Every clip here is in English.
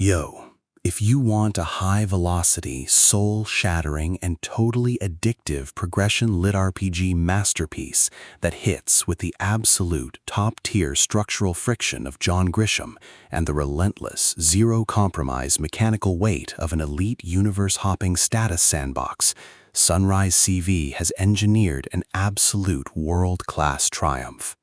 Yo, if you want a high-velocity, soul-shattering, and totally addictive progression LitRPG masterpiece that hits with the absolute top-tier structural friction of John Grisham and the relentless, zero-compromise mechanical weight of an elite universe-hopping status sandbox, SunriseCV has engineered an absolute world-class triumph.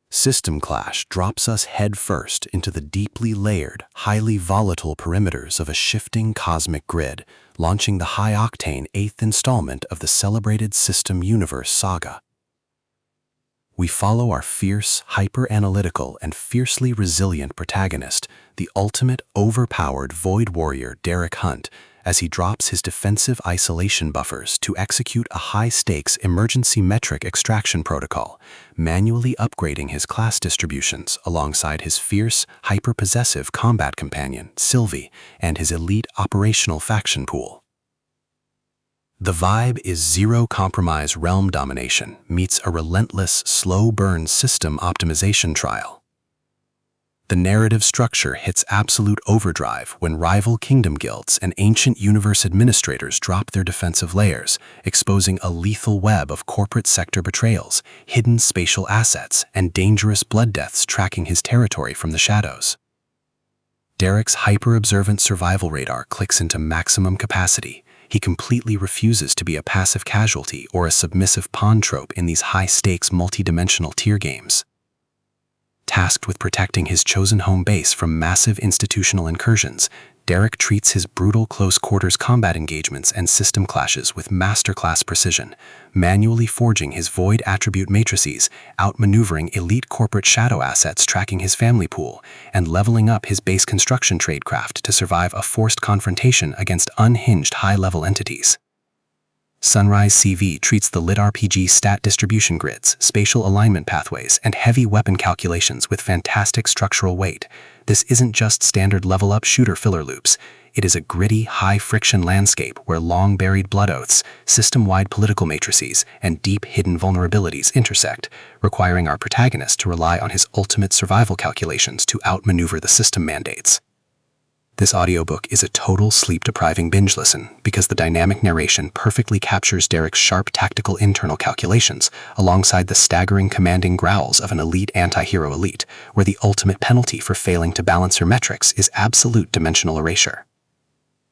System Clash drops us headfirst into the deeply layered, highly volatile perimeters of a shifting cosmic grid, launching the high-octane 8th installment of the celebrated System Universe saga. We follow our fierce, hyper-analytical, and fiercely resilient protagonist, the ultimate overpowered Void Warrior Derek Hunt, as he drops his defensive isolation buffers to execute a high-stakes emergency metric extraction protocol, manually upgrading his class distributions alongside his fierce, hyper-possessive combat companion, Sylvie, and his elite operational faction pool. The vibe is zero-compromise realm domination meets a relentless, slow-burn system optimization trial. The narrative structure hits absolute overdrive when rival kingdom guilds and ancient universe administrators drop their defensive layers, exposing a lethal web of corporate sector betrayals, hidden spatial assets, and dangerous blood deaths tracking his territory from the shadows. Derek's hyper-observant survival radar clicks into maximum capacity. He completely refuses to be a passive casualty or a submissive pawn trope in these high-stakes multi-dimensional tier games. Tasked with protecting his chosen home base from massive institutional incursions, Derek treats his brutal close-quarters combat engagements and system clashes with masterclass precision, manually forging his void attribute matrices, outmaneuvering elite corporate shadow assets tracking his family pool, and leveling up his base construction tradecraft to survive a forced confrontation against unhinged high-level entities. SunriseCV treats the LitRPG stat distribution grids, spatial alignment pathways, and heavy weapon calculations with fantastic structural weight. This isn't just standard level-up shooter filler loops. It is a gritty, high-friction landscape where long-buried blood oaths, system-wide political matrices, and deep hidden vulnerabilities intersect, requiring our protagonist to rely on his ultimate survival calculations to outmaneuver the system mandates. This audiobook is a total sleep-depriving binge listen because the dynamic narration perfectly captures Derek's sharp tactical internal calculations alongside the staggering commanding growls of an elite anti-hero elite, where the ultimate penalty for failing to balance her metrics is absolute dimensional erasure.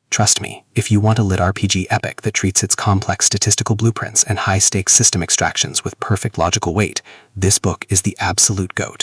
Trust me, if you want a LitRPG epic that treats its complex statistical blueprints and high-stakes system extractions with perfect logical weight, this book is the absolute GOAT.